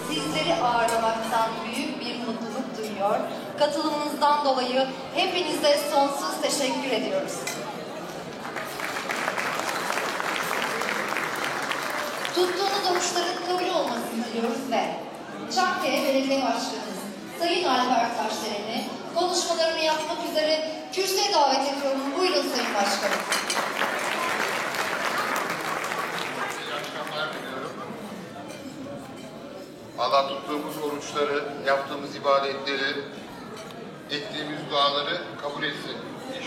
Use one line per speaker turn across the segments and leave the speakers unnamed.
Sizleri ağırlamaktan büyük bir mutluluk duyuyor. Katılımınızdan dolayı hepinize sonsuz teşekkür ediyoruz. Tuttuğunuz oruçların kabul olmasını diliyoruz ve Çankaya Belediye Başkanımız Sayın Albert Taşderen'i konuşmalarını yapmak üzere kürsüye davet ediyorum. Buyurun Sayın Başkanım.
Allah tuttuğumuz oruçları, yaptığımız ibadetleri, ettiğimiz duaları kabul etsin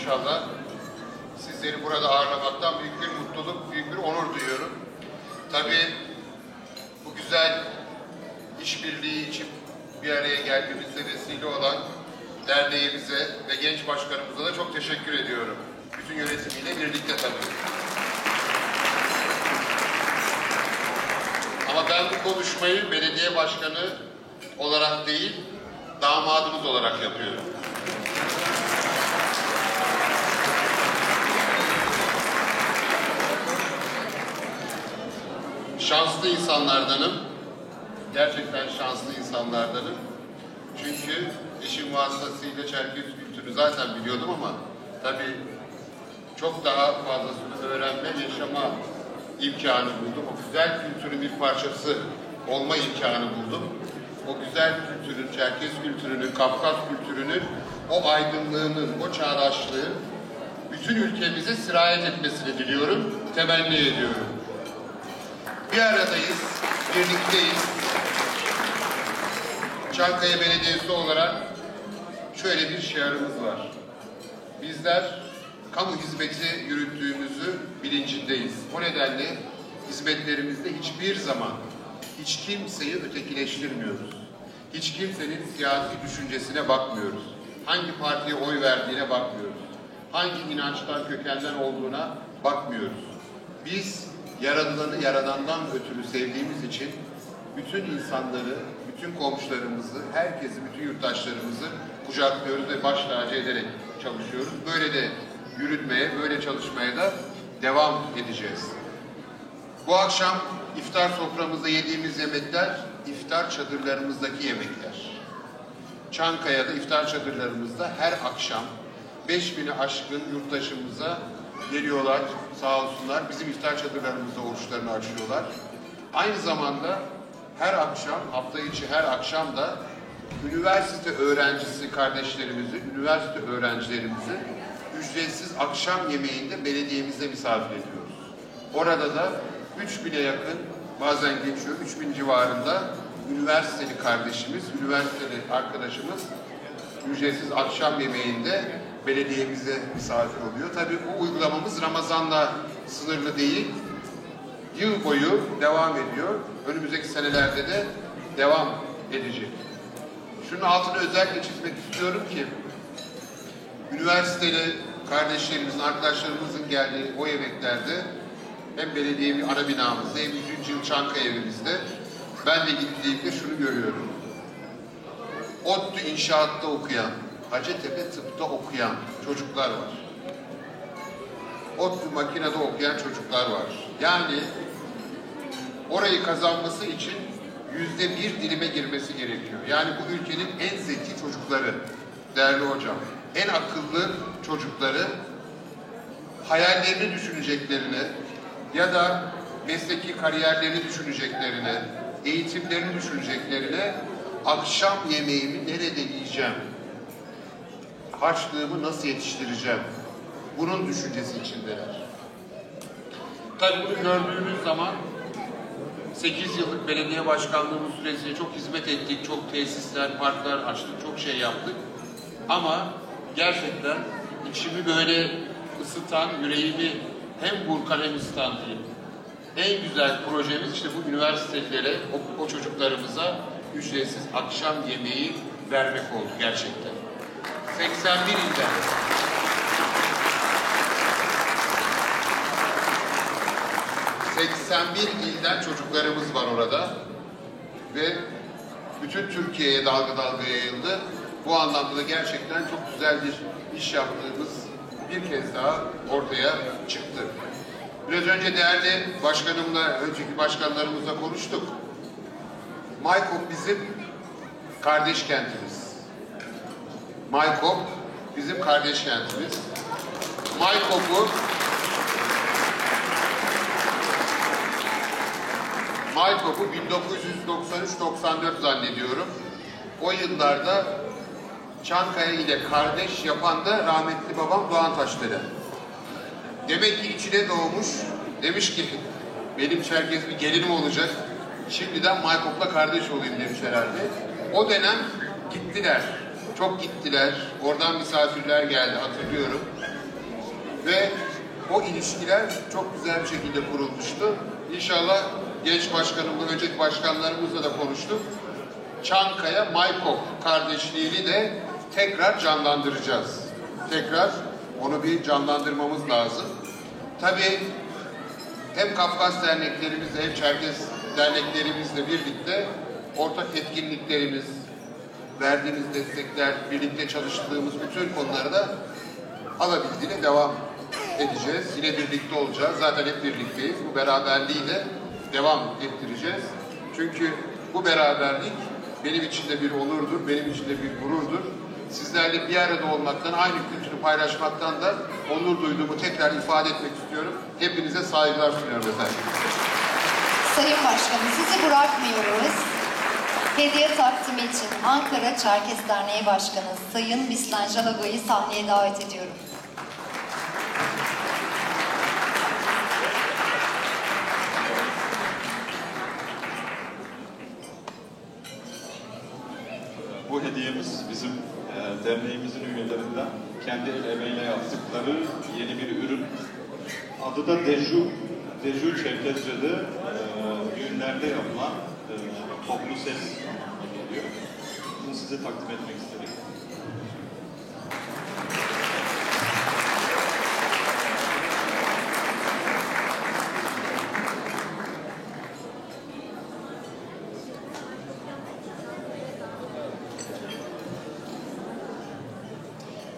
İnşallah sizleri burada ağırlamaktan büyük bir mutluluk, büyük bir onur duyuyorum. Tabii bu güzel işbirliği için bir araya geldiğimizde vesile olan derneğimize ve genç başkanımıza da çok teşekkür ediyorum. Bütün yönetimiyle birlikte tabii. Ama ben bu konuşmayı belediye başkanı olarak değil, damadımız olarak yapıyorum. Şanslı insanlardanım. Gerçekten şanslı insanlardanım. Çünkü eşim vasıtasıyla Çerkez kültürü zaten biliyordum ama tabii çok daha fazlasını öğrenme, yaşama imkanı buldum. O güzel kültürün bir parçası olma imkanı buldum. O güzel kültürün, Çerkez kültürünün, Kafkas kültürünün, o aydınlığının, o çağdaşlığın bütün ülkemize sirayet etmesini diliyorum, temenni ediyorum. Bir aradayız, birlikteyiz. Çankaya Belediyesi olarak şöyle bir şiarımız var. Bizler kamu hizmeti yürüttüğümüzü bilincindeyiz. O nedenle hizmetlerimizde hiçbir zaman hiç kimseyi ötekileştirmiyoruz. Hiç kimsenin siyasi düşüncesine bakmıyoruz. Hangi partiye oy verdiğine bakmıyoruz. Hangi inançtan, kökenden olduğuna bakmıyoruz. Biz Yaradılanı Yaradan'dan ötürü sevdiğimiz için bütün insanları, bütün komşularımızı, herkesi, bütün yurttaşlarımızı kucaklıyoruz ve baş tacı ederek çalışıyoruz. Böyle de yürütmeye, böyle çalışmaya da devam edeceğiz. Bu akşam iftar soframızda yediğimiz yemekler, iftar çadırlarımızdaki yemekler. Çankaya'da iftar çadırlarımızda her akşam 5000'i aşkın yurttaşımıza geliyorlar, sağ olsunlar. Bizim iftar çadırlarımızda oruçlarını açıyorlar. Aynı zamanda her akşam, hafta içi her akşam da üniversite öğrencisi kardeşlerimizi, üniversite öğrencilerimizi ücretsiz akşam yemeğinde belediyemizde misafir ediyoruz. Orada da 3000'e yakın, bazen geçiyor, 3000 civarında üniversiteli kardeşimiz, üniversiteli arkadaşımız ücretsiz akşam yemeğinde belediyemize misafir oluyor. Tabii bu uygulamamız Ramazan'la sınırlı değil, yıl boyu devam ediyor. Önümüzdeki senelerde de devam edecek. Şunun altını özellikle çizmek istiyorum ki, üniversiteli kardeşlerimizin, arkadaşlarımızın geldiği o yemeklerde hem belediye ana binamızda hem 100. yıl Çankaya evimizde ben de gittiğimde şunu görüyorum. ODTÜ inşaatta okuyan, Hacettepe tıpta okuyan çocuklar var. ODTÜ makinede okuyan çocuklar var. Yani orayı kazanması için %1 dilime girmesi gerekiyor. Yani bu ülkenin en zeki çocukları, değerli hocam, en akıllı çocukları hayallerini düşüneceklerine ya da mesleki kariyerlerini düşüneceklerine, eğitimlerini düşüneceklerine, akşam yemeğimi nerede yiyeceğim, harçlığımı nasıl yetiştireceğim, bunun düşüncesi içindeler. Tabii bunu gördüğümüz zaman 8 yıllık belediye başkanlığımız süresince çok hizmet ettik, çok tesisler, parklar açtık, çok şey yaptık. Ama gerçekten içimi böyle ısıtan, yüreğimi hem burkan hem ısıtan diyeyim. En güzel projemiz işte bu üniversitelere, o çocuklarımıza ücretsiz akşam yemeği vermek oldu gerçekten. 81 ilden. ilden çocuklarımız var orada ve bütün Türkiye'ye dalga dalga yayıldı. Bu anlamda da gerçekten çok güzel bir iş yaptığımız bir kez daha ortaya çıktı. Biraz önce değerli başkanımla, önceki başkanlarımızla konuştuk. Maykop bizim kardeş kentimiz. Maykop bizim kardeş kentimiz. Maykop'u 1993-94 zannediyorum. O yıllarda Çankaya ile kardeş yapan da rahmetli babam Doğan Taşdelen. Demek ki içine doğmuş, demiş ki benim Çerkez bir gelinim olacak, şimdiden Maykop'la kardeş olayım demiş herhalde. O dönem gittiler, çok gittiler, oradan misafirler geldi hatırlıyorum. ve o ilişkiler çok güzel bir şekilde kurulmuştu. İnşallah genç başkanımla, önceki başkanlarımızla da konuştuk. Çankaya Maykop kardeşliğini de tekrar canlandıracağız. Tekrar onu bir canlandırmamız lazım. Tabii hem Kafkas derneklerimizle hem Çerkes derneklerimizle birlikte ortak etkinliklerimiz, verdiğimiz destekler, birlikte çalıştığımız bütün konuları da alabildiğine devam edeceğiz. Yine birlikte olacağız. Zaten hep birlikteyiz. Bu beraberliği de devam ettireceğiz. Çünkü bu beraberlik benim için de bir onurdur, benim için de bir gururdur. Sizlerle bir arada olmaktan, aynı kültürü paylaşmaktan da onur duyduğumu tekrar ifade etmek istiyorum. Hepinize saygılar sunuyorum efendim.
Sayın Başkanım, sizi bırakmıyoruz. Hediye takdimi için Ankara Çerkes Derneği Başkanı Sayın Bistan Jalaga'yı sahneye davet ediyorum.
Bu hediyemiz bizim derneğimizin üyelerinden kendi el emeğiyle yaptıkları yeni bir ürün. Adı da Deju. Deju Çerkezce'de düğünlerde yapılan toplu ses anlamına geliyor. Bunu size takdim etmek istedik.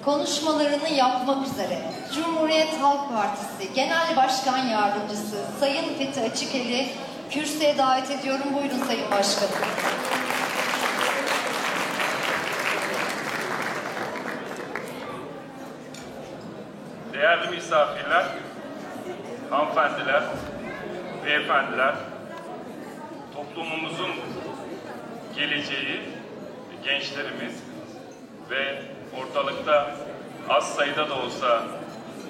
Konuşmalarını yapmak üzere Cumhuriyet Halk Partisi Genel Başkan Yardımcısı Sayın Fethi Açıkel'i kürsüye davet ediyorum. Buyurun Sayın Başkanım.
Değerli misafirler, hanımefendiler, beyefendiler, toplumumuzun geleceği, gençlerimiz ve ortalıkta az sayıda da olsa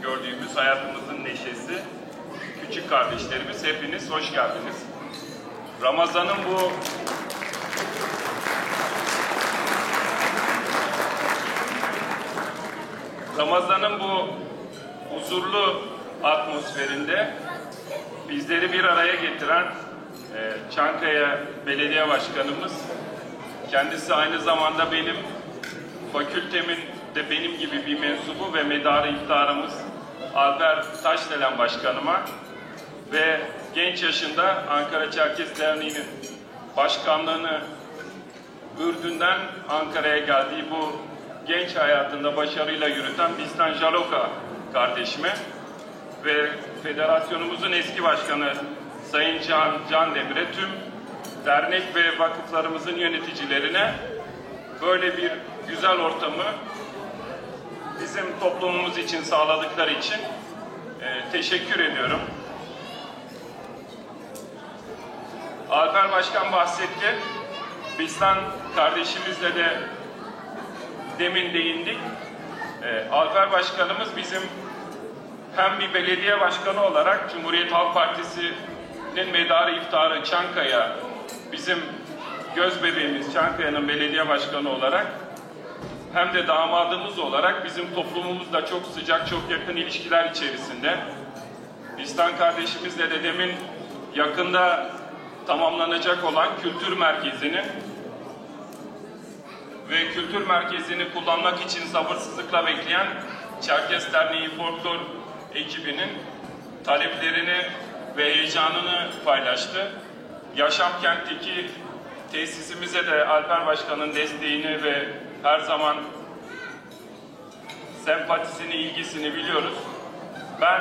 gördüğümüz hayatımızın neşesi, küçük kardeşlerimiz, hepiniz hoş geldiniz. Ramazan'ın bu huzurlu atmosferinde bizleri bir araya getiren Çankaya Belediye Başkanımız, kendisi aynı zamanda benim fakültemin de benim gibi bir mensubu ve medarı iftiharımız Alper Taşdelen Başkanıma ve genç yaşında Ankara Çerkes Derneği'nin başkanlığını Ürdün'den Ankara'ya geldiği bu genç hayatında başarıyla yürüten Bistan Jalaka kardeşime ve federasyonumuzun eski başkanı Sayın Can Demir'e, tüm dernek ve vakıflarımızın yöneticilerine böyle bir güzel ortamı bizim toplumumuz için sağladıkları için teşekkür ediyorum. Alper Başkan bahsetti. Bistan kardeşimizle de demin değindik. Alper Başkanımız bizim hem bir belediye başkanı olarak Cumhuriyet Halk Partisi'nin medarı iftiharı Çankaya, bizim göz bebeğimiz Çankaya'nın belediye başkanı olarak, hem de damadımız olarak bizim toplumumuzla çok sıcak, çok yakın ilişkiler içerisinde. Bistan kardeşimizle de demin yakında tamamlanacak olan kültür merkezini ve kültür merkezini kullanmak için sabırsızlıkla bekleyen Çerkes Derneği Folklor ekibinin taleplerini ve heyecanını paylaştı. Yaşam Kent'teki tesisimize de Alper Başkan'ın desteğini ve her zaman sempatisini, ilgisini biliyoruz. Ben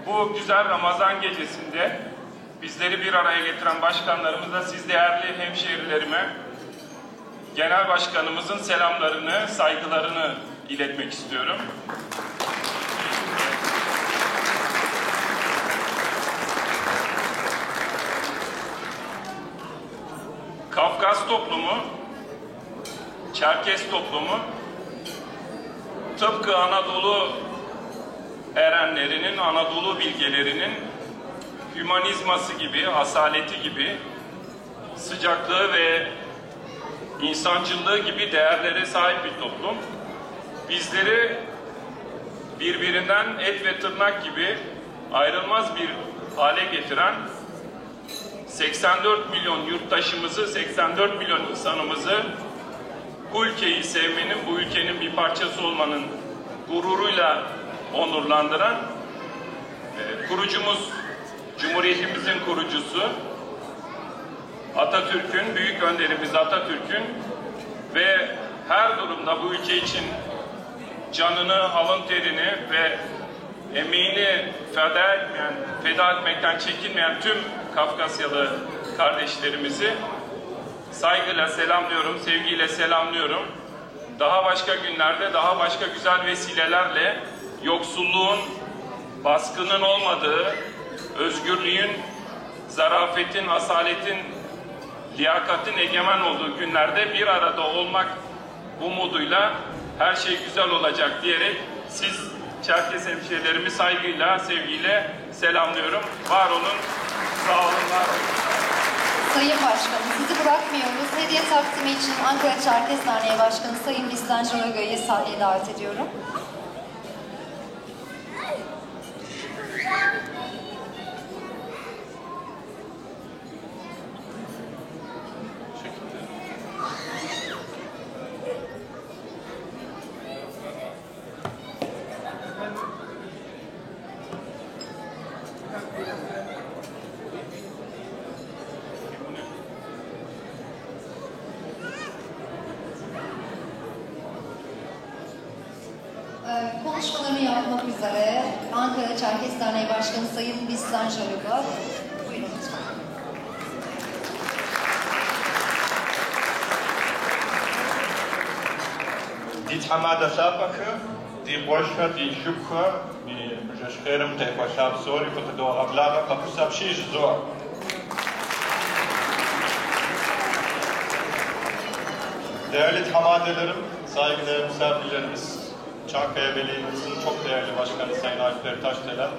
bu güzel Ramazan gecesinde bizleri bir araya getiren başkanlarımıza, siz değerli hemşehrilerime, Genel Başkanımızın selamlarını, saygılarını iletmek istiyorum. Kafkas toplumu, Çerkes toplumu tıpkı Anadolu erenlerinin, Anadolu bilgelerinin hümanizması gibi, asaleti gibi, sıcaklığı ve insancılığı gibi değerlere sahip bir toplum. Bizleri birbirinden et ve tırnak gibi ayrılmaz bir hale getiren 84 milyon yurttaşımızı, 84 milyon insanımızı bu ülkeyi sevmenin, bu ülkenin bir parçası olmanın gururuyla onurlandıran kurucumuz, Cumhuriyetimizin kurucusu Atatürk'ün, büyük önderimiz Atatürk'ün ve her durumda bu ülke için canını, alın terini ve emeğini feda etmekten çekinmeyen tüm Kafkasyalı kardeşlerimizi saygıyla selamlıyorum, sevgiyle selamlıyorum. Daha başka günlerde, daha başka güzel vesilelerle yoksulluğun, baskının olmadığı, özgürlüğün, zarafetin, asaletin, liyakatin egemen olduğu günlerde bir arada olmak umuduyla her şey güzel olacak diyerek siz Çerkes hemşehrilerimi saygıyla, sevgiyle selamlıyorum. Var olun, sağ olun, var olun.
Sayın Başkanım, sizi bırakmıyoruz. Hediye takdimi için Ankara Çerkes Derneği Başkanı Sayın Bistan Şaragöy'ü sahneye davet ediyorum. Konuşmalarını yapmak üzere Ankara Çerkes Derneği Başkanı Sayın Bistan Şaragöy. Buyurun lütfen.
Die Tamada Sabaka, die Boşka, die Şukka, die Müjeşkerim, die Başab Sori, Kutador Ablava, Kapusab Şiş Zor.
Değerli tamadelerim, saygıdeğer misafirlerimiz, Çankaya Belediye'mizin çok değerli başkanı Sayın Alper Taşdelen,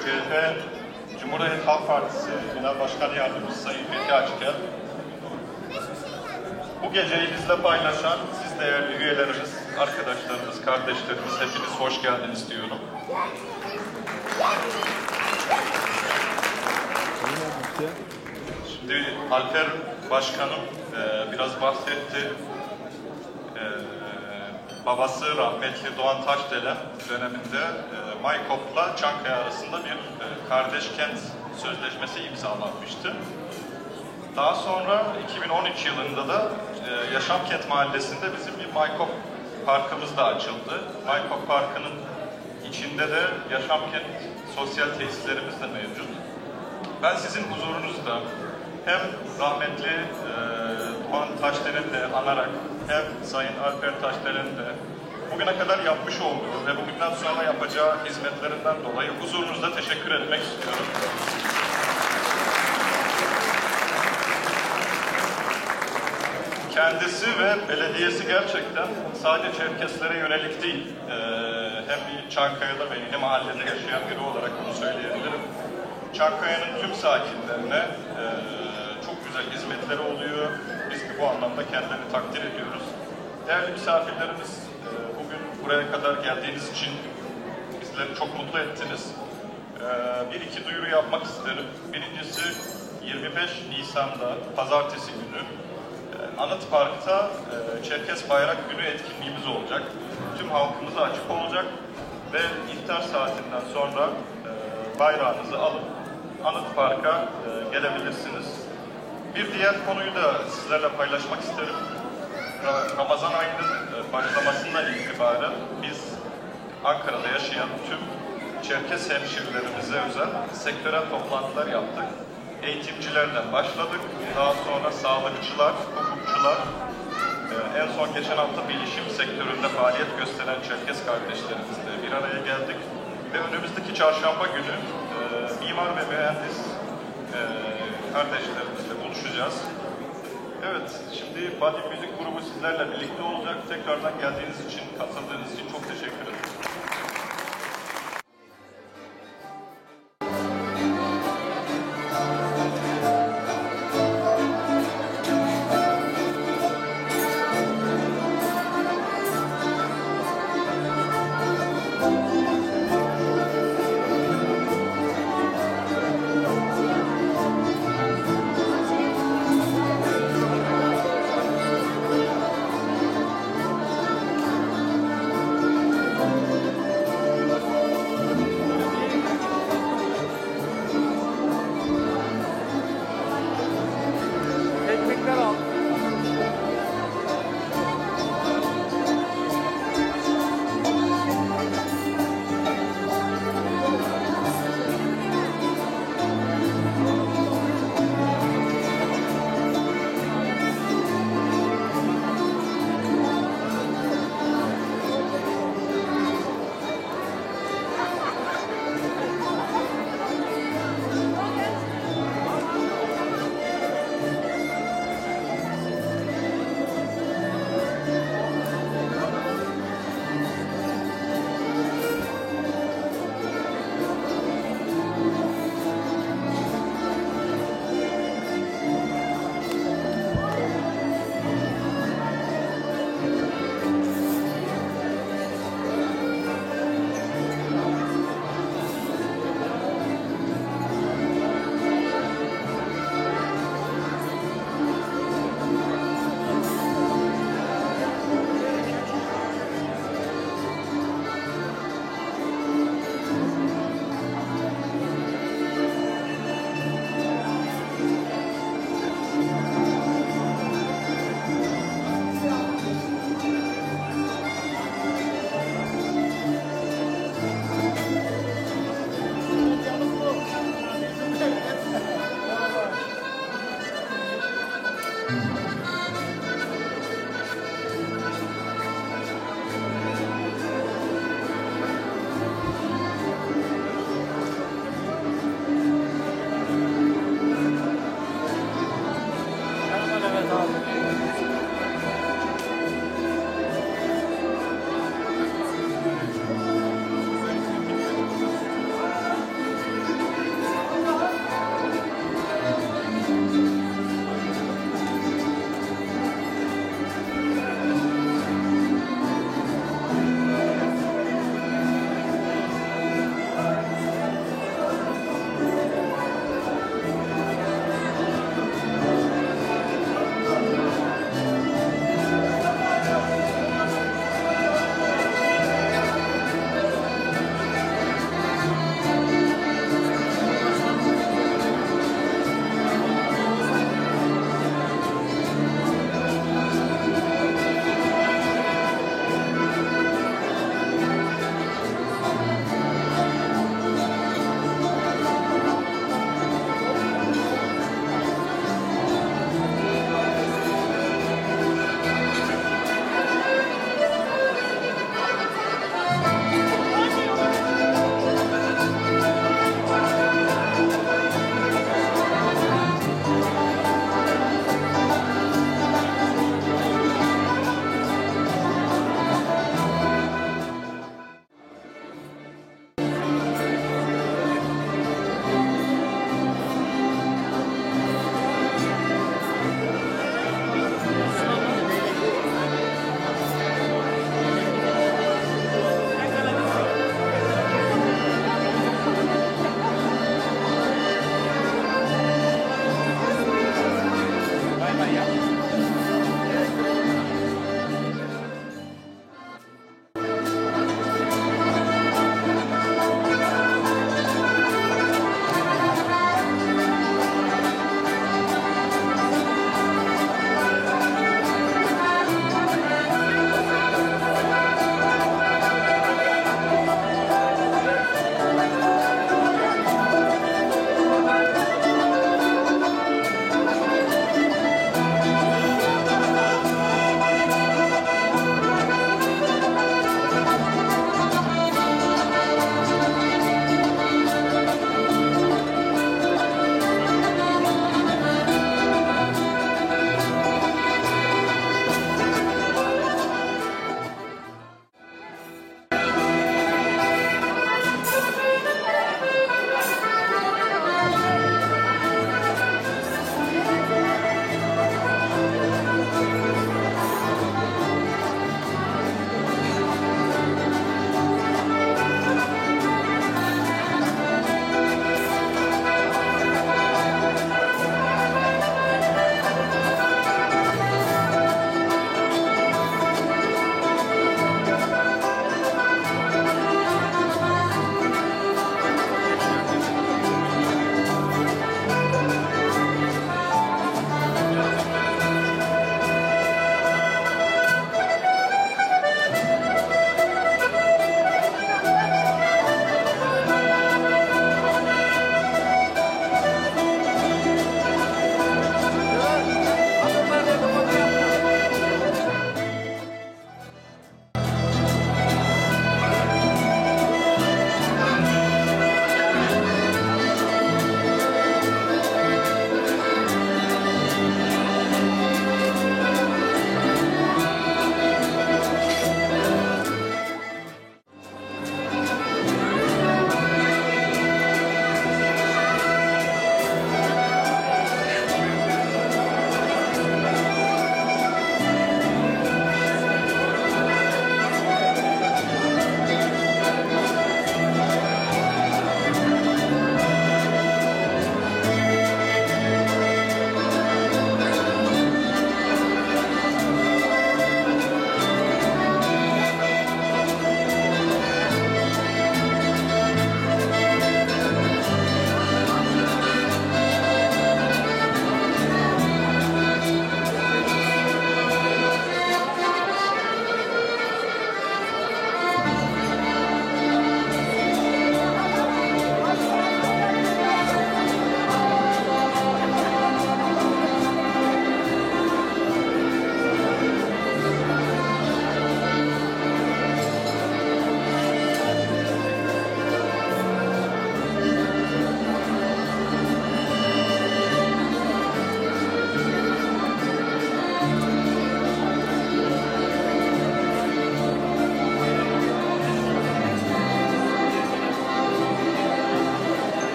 CHP Cumhuriyet Halk Partisi Genel Başkan Yardımcısı Sayın Fethi Açıkel, bu geceyi bizle paylaşan siz değerli üyelerimiz, arkadaşlarımız, kardeşlerimiz, hepiniz hoş geldiniz diyorum. Şimdi Alper Başkanım biraz bahsetti. Babası rahmetli Doğan Taşdelen döneminde Maykop'la Çankaya arasında bir kardeş kent sözleşmesi imzalanmıştı. Daha sonra 2013 yılında da Yaşamkent Mahallesi'nde bizim bir Maykop Parkımız da açıldı. Maykop Parkı'nın içinde de Yaşamkent sosyal tesislerimiz de mevcut. Ben sizin huzurunuzda hem rahmetli Doğan Taşdelen'i de anarak hem Sayın Alper Taşdelen'i de bugüne kadar yapmış olduğu ve bugünden sonra yapacağı hizmetlerinden dolayı huzurunuzda teşekkür etmek istiyorum. Kendisi ve belediyesi gerçekten sadece Çerkeslere yönelik değil, hem bir Çankaya'da ve yeni mahallede yaşayan biri olarak bunu söyleyebilirim. Çankaya'nın tüm sakinlerine çok güzel hizmetleri oluyor. Biz de bu anlamda kendilerini takdir ediyoruz. Değerli misafirlerimiz, bugün buraya kadar geldiğiniz için bizleri çok mutlu ettiniz. Bir iki duyuru yapmak isterim. Birincisi 25 Nisan'da Pazartesi günü Anıt Park'ta Çerkes Bayrak Günü etkinliğimiz olacak. Tüm halkımıza açık olacak ve iftar saatinden sonra bayrağınızı alıp Anıt Park'a gelebilirsiniz. Bir diğer konuyu da sizlerle paylaşmak isterim. Ramazan ayının başlamasından itibaren biz Ankara'da yaşayan tüm Çerkes hemşehrilerimize özel sektörel toplantılar yaptık. Eğitimcilerden başladık. Daha sonra sağlıkçılar, hukukçular, en son geçen hafta bilişim sektöründe faaliyet gösteren Çerkes kardeşlerimizle bir araya geldik. Ve önümüzdeki çarşamba günü mimar ve mühendis kardeşlerimizle buluşacağız. Evet, şimdi Badi Müzik grubu sizlerle birlikte olacak. Tekrardan geldiğiniz için, katıldığınız için çok teşekkür ederim.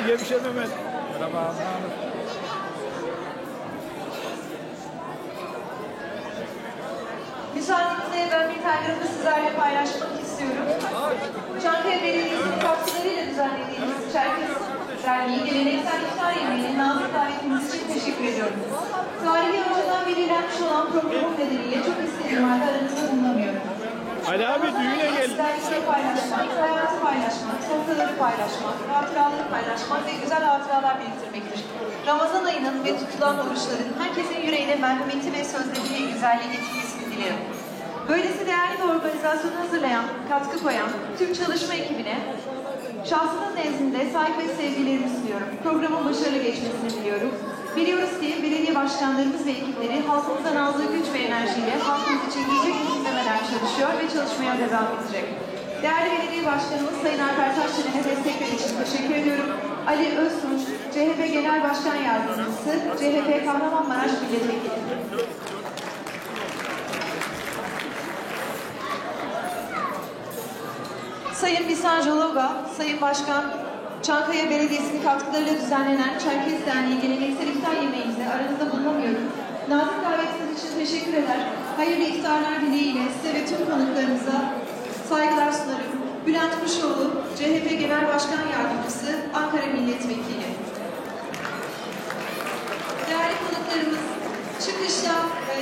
Gevşe Mehmet. Merhaba.
Müsaadenizle ben bir telgrafı sizlerle paylaşmak istiyorum. Çankaya Belediyesi'nin katkılarıyla düzenlediğimiz Çerkes Derneği geleneksel iftar yemeğine nazik davetiniz için teşekkür ediyorum. Tarihi önceden belirlenmiş olan programım nedeniyle çok istediğim halde aranızda bulunamıyorum.
Ali abi düğüne gel.
Derneği paylaşmak, hayatı paylaşmak, sofraları paylaşmak, hatıraları paylaşmak ve güzel hatıralar biriktirmektir. Ramazan ayının ve tutulan oruçların herkesin yüreğine merhameti ve sözleriyle güzelliği getirmesini dilerim. Böylesi değerli bir organizasyonu hazırlayan, katkı koyan tüm çalışma ekibine şahsının nezdinde saygı ve sevgilerimi sunuyorum. Programın başarılı geçmesini diliyorum. Biliyoruz ki belediye başkanlarımız ve ekipleri halkımızdan aldığı güç ve enerjiyle halkımız için gece gündüz demeden çalışıyor ve çalışmaya devam edecek. Değerli belediye başkanımız Sayın Alper Taşçı'nın destekleri için teşekkür ediyorum. Ali Öztunç, CHP Genel Başkan Yardımcısı, CHP Kahramanmaraş Milletvekili. Sayın Bisan Jologa, Sayın Başkan, Çankaya Belediyesi'nin katkılarıyla düzenlenen Çerkes Derneği geleneksel iftar yemeğimize aranızda bulunamıyorum. Nazik davetiniz için teşekkür eder. Hayırlı iftarlar dileğiyle size ve tüm konuklarımıza saygılar sunarım. Bülent Kuşoğlu, CHP Genel Başkan Yardımcısı, Ankara Milletvekili. Değerli konuklarımız, çıkışta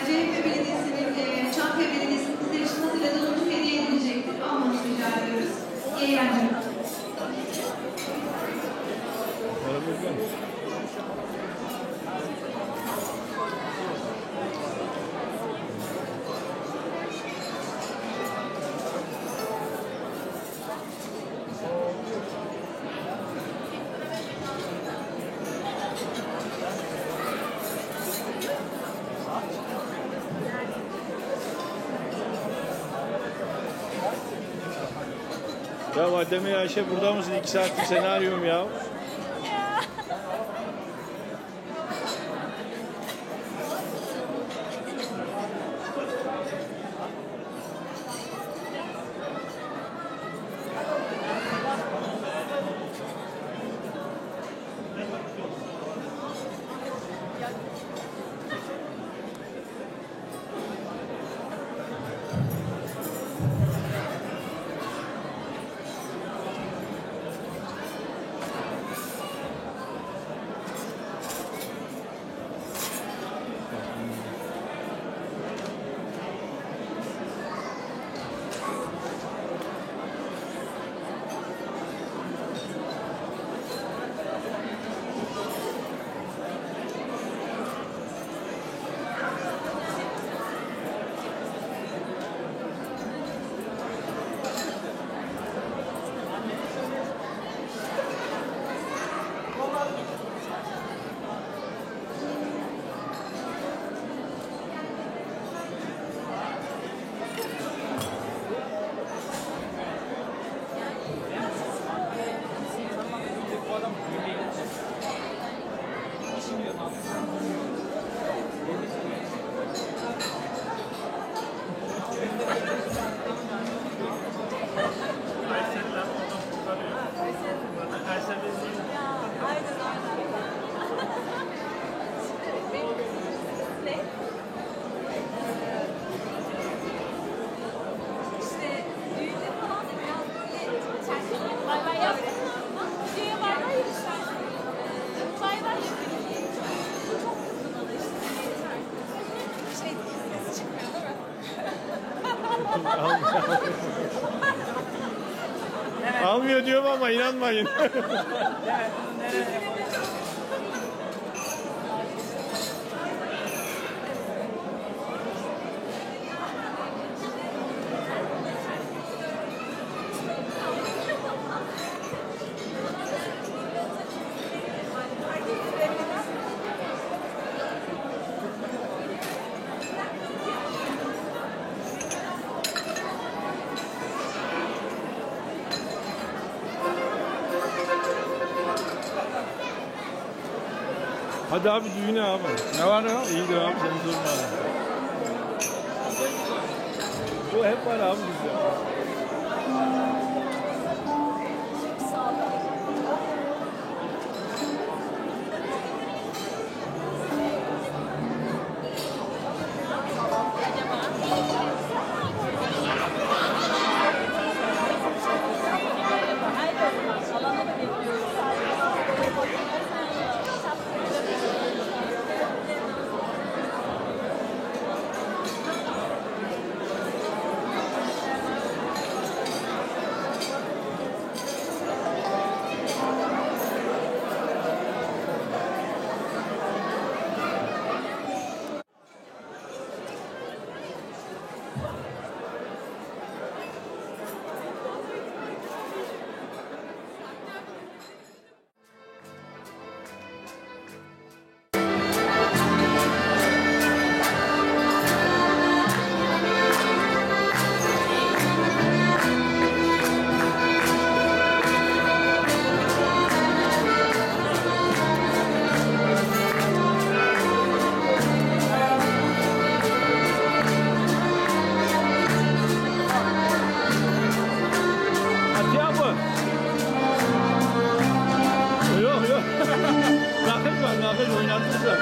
CHP Belediyesi'nin, Çankaya Belediyesi'nin sizler için hazırladığı notu hediye edilecektir. Almanızı rica ediyoruz. İyi eğlenceler.
Ya Adem Ayşe burada mısın? 2 saattir seni arıyorum ya. Almıyor diyorum ama inanmayın. Hadi abi düğüne abi. Ne var ya? İyidir abi seni durma. Bu hep var abi bizde. var. Nakil oynatmışlar.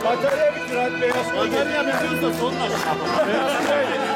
Batarya bitiyor. Beyaz koy. Batarya bitiyorsa sonuna. Beyaz koy.